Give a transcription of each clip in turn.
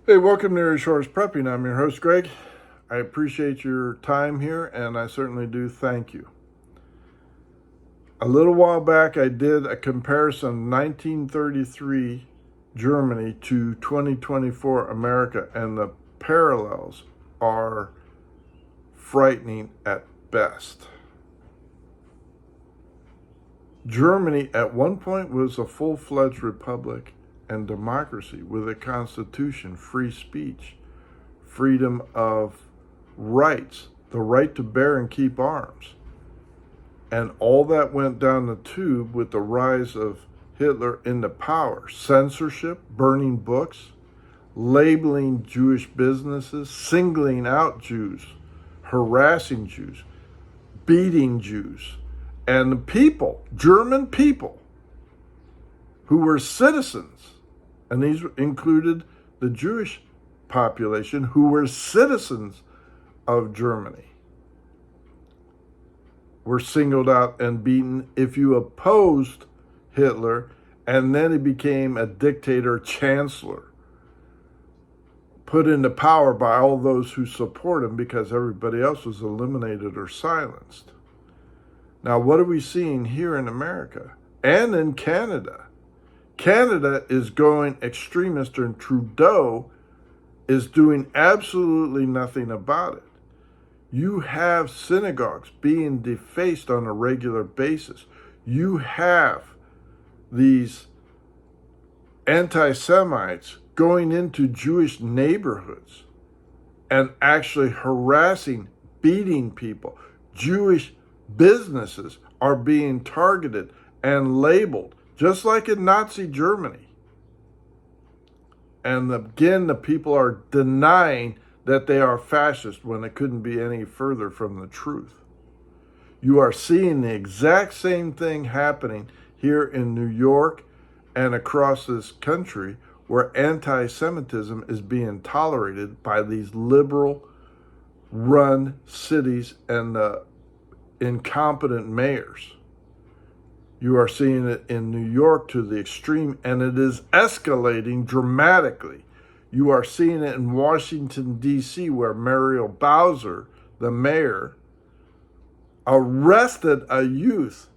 Hey, welcome to Your Shores Prepping. I'm your host, Greg. I appreciate your time here, and I certainly do thank you. A little while back, I did a comparison of 1933 Germany to 2024 America, and the parallels are frightening at best. Germany at one point was a full-fledged republic and democracy with a constitution, free speech, freedom of rights, the right to bear and keep arms. And all that went down the tube with the rise of Hitler into power. Censorship, burning books, labeling Jewish businesses, singling out Jews, harassing Jews, beating Jews. And the people, German people, who were citizens, and these included the Jewish population who were citizens of Germany, were singled out and beaten if you opposed Hitler, and then he became a dictator chancellor, put into power by all those who support him because everybody else was eliminated or silenced. Now, what are we seeing here in America and in Canada? Canada is going extremist, and Trudeau is doing absolutely nothing about it. You have synagogues being defaced on a regular basis. You have these anti-Semites going into Jewish neighborhoods and actually harassing, beating people. Jewish businesses are being targeted and labeled, just like in Nazi Germany. And again, the people are denying that they are fascist when it couldn't be any further from the truth. You are seeing the exact same thing happening here in New York and across this country, where anti-Semitism is being tolerated by these liberal-run cities and the incompetent mayors. You are seeing it in New York to the extreme, and it is escalating dramatically. You are seeing it in Washington, D.C., where Muriel Bowser, the mayor, arrested a youth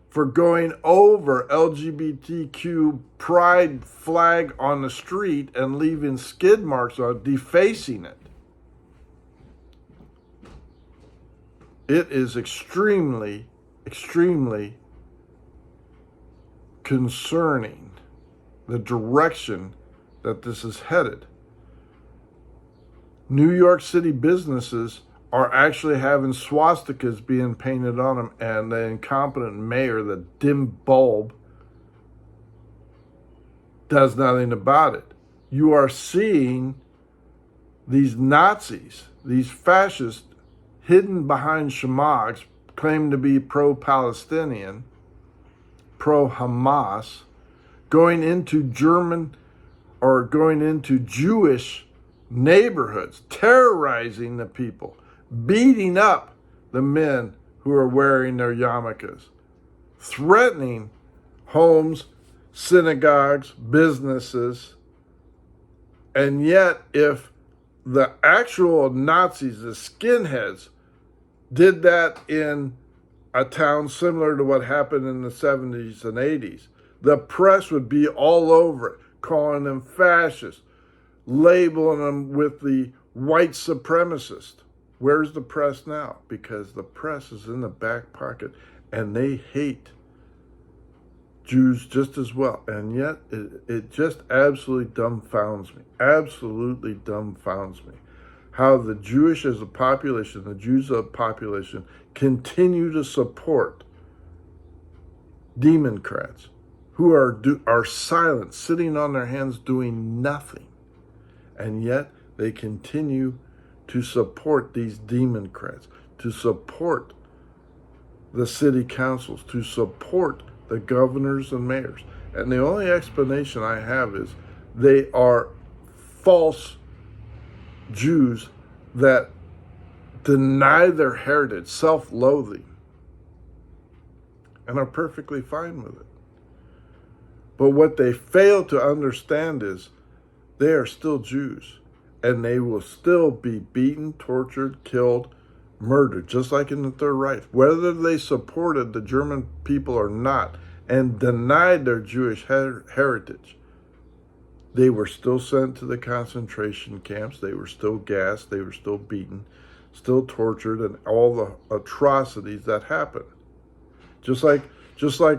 for going over LGBTQ pride flag on the street and leaving skid marks on, defacing it. It is extremely concerning, the direction that this is headed. New York City businesses are actually having swastikas being painted on them, and the incompetent mayor, the dim bulb, does nothing about it. You are seeing these Nazis, these fascists, hidden behind shamags, claim to be pro-Palestinian, pro-Hamas, going into Jewish neighborhoods, terrorizing the people, beating up the men who are wearing their yarmulkes, threatening homes, synagogues, businesses. And yet, if the actual Nazis, the skinheads, did that in a town similar to what happened in the 70s and 80s, the press would be all over it, calling them fascists, labeling them with the white supremacist. Where's the press now? Because the press is in the back pocket, and they hate Jews just as well. And yet it just absolutely dumbfounds me, how the Jewish as a population, the Jews as a population, continue to support Democrats who are silent, sitting on their hands doing nothing. And yet they continue to support these Democrats, to support the city councils, to support the governors and mayors. And the only explanation I have is they are false Jews that deny their heritage, self-loathing, and are perfectly fine with it. But what they fail to understand is they are still Jews. And they will still be beaten, tortured, killed, murdered, just like in the Third Reich. Whether they supported the German people or not and denied their Jewish heritage, they were still sent to the concentration camps. They were still gassed. They were still beaten, still tortured, and all the atrocities that happened. Just like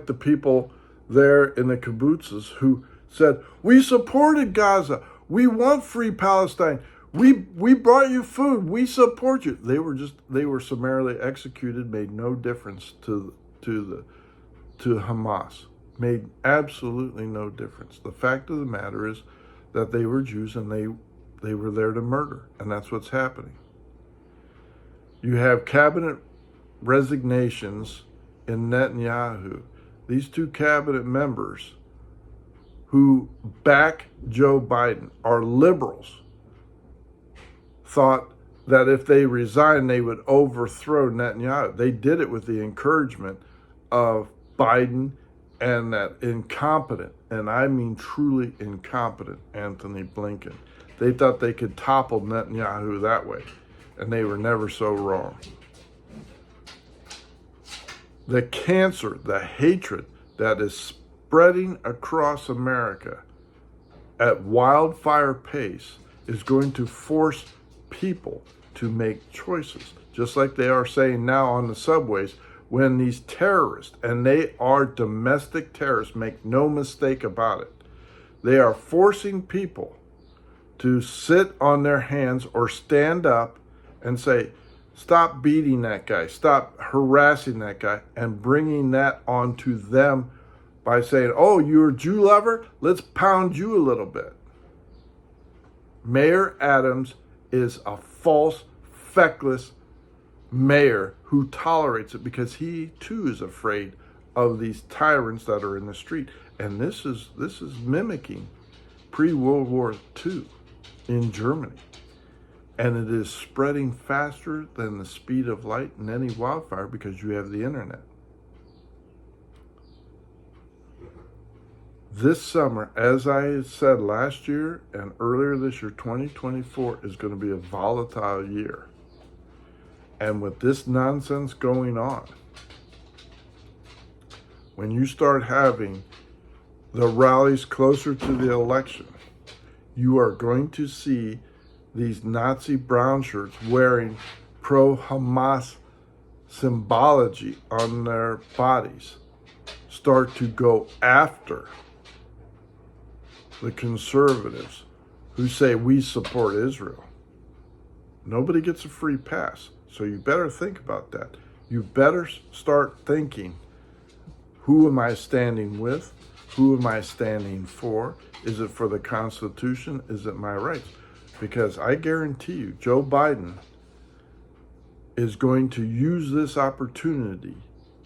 the people there in the kibbutzes who said, we supported Gaza. We want free Palestine. We brought you food. We support you. They were summarily executed. Made no difference to Hamas. Made absolutely no difference. The fact of the matter is that they were Jews and they were there to murder, and that's what's happening. You have cabinet resignations in Netanyahu. These two cabinet members who back Joe Biden are liberals, thought that if they resigned, they would overthrow Netanyahu. They did it with the encouragement of Biden and that incompetent, and I mean truly incompetent, Anthony Blinken. They thought they could topple Netanyahu that way, and they were never so wrong. The cancer, the hatred that is spreading across America at wildfire pace is going to force people to make choices, just like they are saying now on the subways when these terrorists, and they are domestic terrorists, make no mistake about it, they are forcing people to sit on their hands or stand up and say, stop beating that guy, stop harassing that guy, and bringing that onto them by saying, oh, you're a Jew lover? Let's pound you a little bit. Mayor Adams is a false, feckless mayor who tolerates it because he too is afraid of these tyrants that are in the street. And this is mimicking pre-World War II in Germany. And it is spreading faster than the speed of light in any wildfire because you have the internet. This summer, as I said last year and earlier this year, 2024 is going to be a volatile year. And with this nonsense going on, when you start having the rallies closer to the election, you are going to see these Nazi brown shirts wearing pro-Hamas symbology on their bodies start to go after the conservatives who say we support Israel. Nobody gets a free pass. So you better think about that. You better start thinking, who am I standing with? Who am I standing for? Is it for the Constitution? Is it my rights? Because I guarantee you, Joe Biden is going to use this opportunity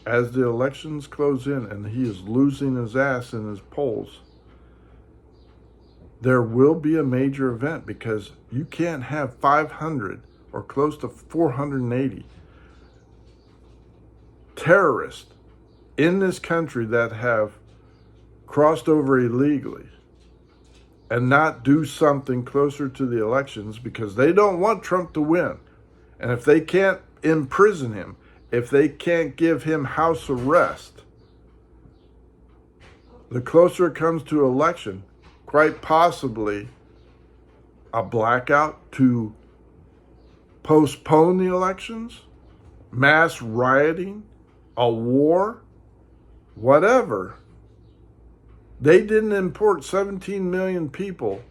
as the elections close in and he is losing his ass in his polls. There will be a major event because you can't have 500 or close to 480 terrorists in this country that have crossed over illegally and not do something closer to the elections because they don't want Trump to win. And if they can't imprison him, if they can't give him house arrest, the closer it comes to election, quite possibly a blackout to postpone the elections, mass rioting, a war, whatever. They didn't import 17 million people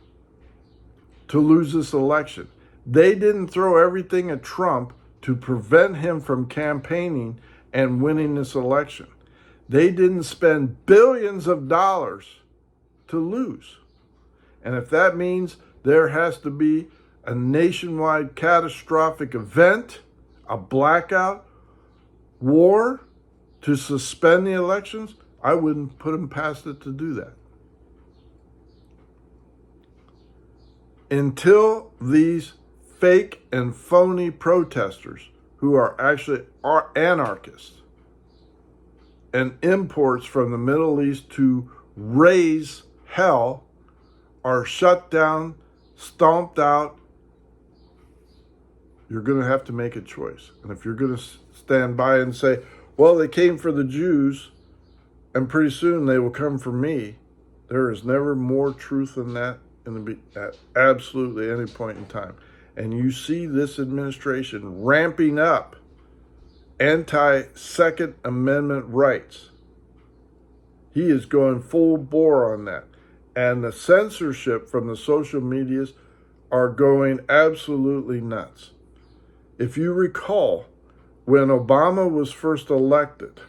to lose this election. They didn't throw everything at Trump to prevent him from campaigning and winning this election. They didn't spend billions of dollars to lose. And if that means there has to be a nationwide catastrophic event, a blackout, war to suspend the elections, I wouldn't put them past it to do that. Until these fake and phony protesters who are anarchists and imports from the Middle East to raise hell are shut down, stomped out, you're going to have to make a choice. And if you're going to stand by and say, well, they came for the Jews, and pretty soon they will come for me, there is never more truth than that at absolutely any point in time. And you see this administration ramping up anti-Second Amendment rights. He is going full bore on that. And the censorship from the social medias are going absolutely nuts. If you recall, when Obama was first elected,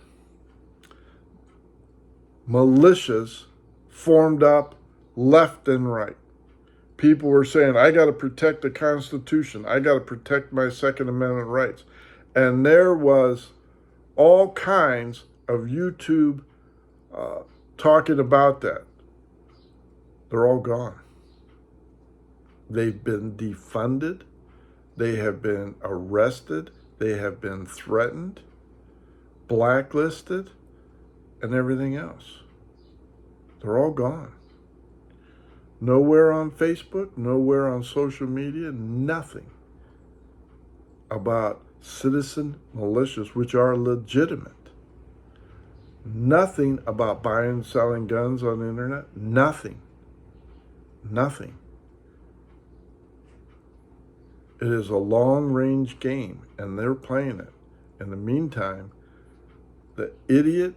militias formed up left and right. People were saying, I got to protect the Constitution. I got to protect my Second Amendment rights. And there was all kinds of YouTube talking about that. They're all gone. They've been defunded. They have been arrested. They have been threatened, blacklisted, and everything else. They're all gone. Nowhere on Facebook, nowhere on social media, nothing about citizen militias, which are legitimate. Nothing about buying and selling guns on the internet. Nothing. Nothing. It is a long-range game, and they're playing it. In the meantime, the idiot,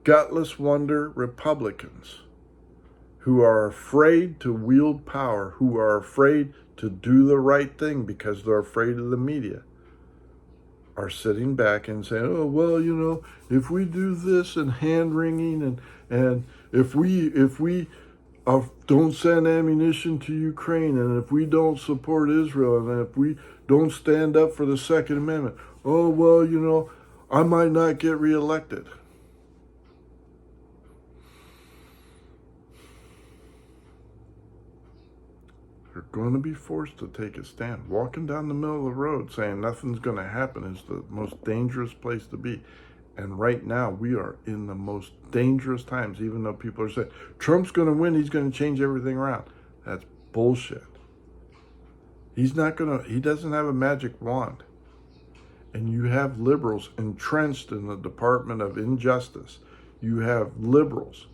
gutless wonder Republicans who are afraid to wield power, who are afraid to do the right thing because they're afraid of the media, are sitting back and saying, oh, well, if we do this and hand-wringing and if we don't send ammunition to Ukraine, and if we don't support Israel, and if we don't stand up for the Second Amendment, oh, well, I might not get reelected. They're going to be forced to take a stand. Walking down the middle of the road saying nothing's going to happen is the most dangerous place to be. And right now, we are in the most dangerous times, even though people are saying, Trump's going to win, he's going to change everything around. That's bullshit. He doesn't have a magic wand. And you have liberals entrenched in the Department of Injustice. You have liberals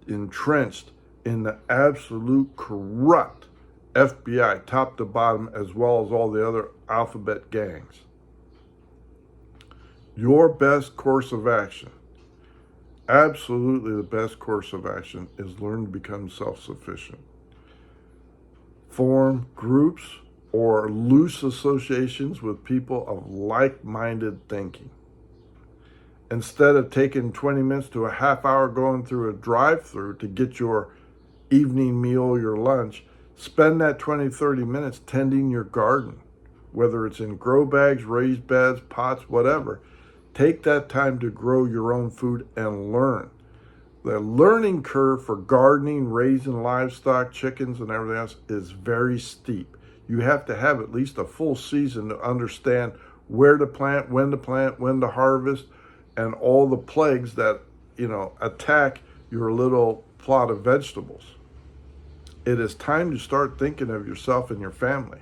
entrenched in the absolute corrupt FBI, top to bottom, as well as all the other alphabet gangs. Your best course of action, absolutely the best course of action, is learn to become self-sufficient. Form groups or loose associations with people of like-minded thinking. Instead of taking 20 minutes to a half hour going through a drive-through to get your evening meal, your lunch, spend that 20, 30 minutes tending your garden, whether it's in grow bags, raised beds, pots, whatever. Take that time to grow your own food and learn. The learning curve for gardening, raising livestock, chickens, and everything else is very steep. You have to have at least a full season to understand where to plant, when to harvest, and all the plagues that, attack your little plot of vegetables. It is time to start thinking of yourself and your family.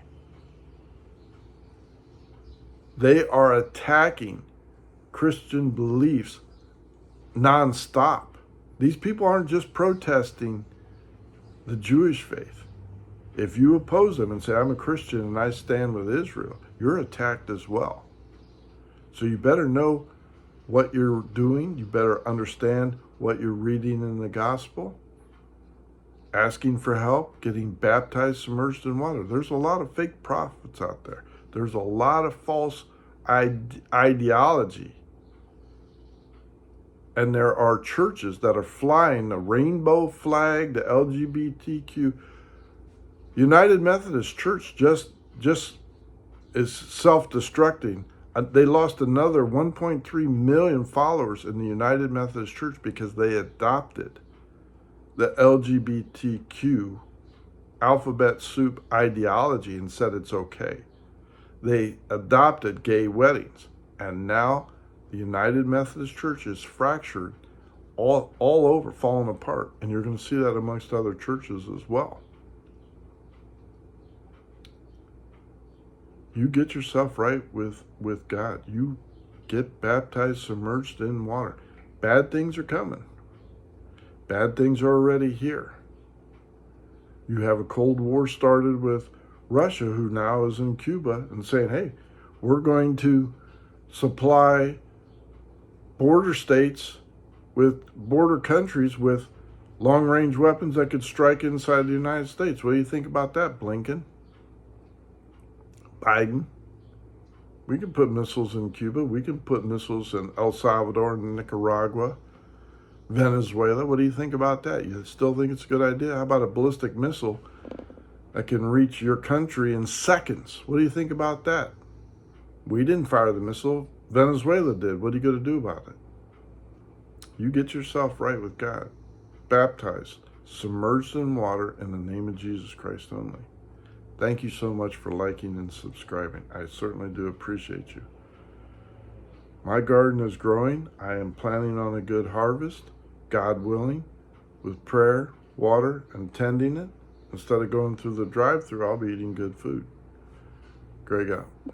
They are attacking Christian beliefs nonstop. These people aren't just protesting the Jewish faith. If you oppose them and say, I'm a Christian and I stand with Israel, you're attacked as well. So you better know what you're doing. You better understand what you're reading in the gospel, asking for help, getting baptized, submerged in water. There's a lot of fake prophets out there. There's a lot of false ideology. And there are churches that are flying the rainbow flag, the LGBTQ. United Methodist Church just is self-destructing. They lost another 1.3 million followers in the United Methodist Church because they adopted the LGBTQ alphabet soup ideology and said it's okay. They adopted gay weddings, and now the United Methodist Church is fractured all over falling apart. And you're going to see that amongst other churches as well. You get yourself right with God. You get baptized, submerged in water. Bad things are coming. Bad things are already here. You have a Cold War started with Russia, who now is in Cuba, and saying, hey, we're going to supply border states with border countries with long-range weapons that could strike inside the United States. What do you think about that, Blinken? Biden? We can put missiles in Cuba. We can put missiles in El Salvador and Nicaragua, Venezuela. What do you think about that? You still think it's a good idea? How about a ballistic missile that can reach your country in seconds? What do you think about that? We didn't fire the missile. Venezuela did. What are you going to do about it? You get yourself right with God. Baptized, submerged in water in the name of Jesus Christ only. Thank you so much for liking and subscribing. I certainly do appreciate you. My garden is growing. I am planning on a good harvest, God willing, with prayer, water, and tending it. Instead of going through the drive-thru, I'll be eating good food. Greg out.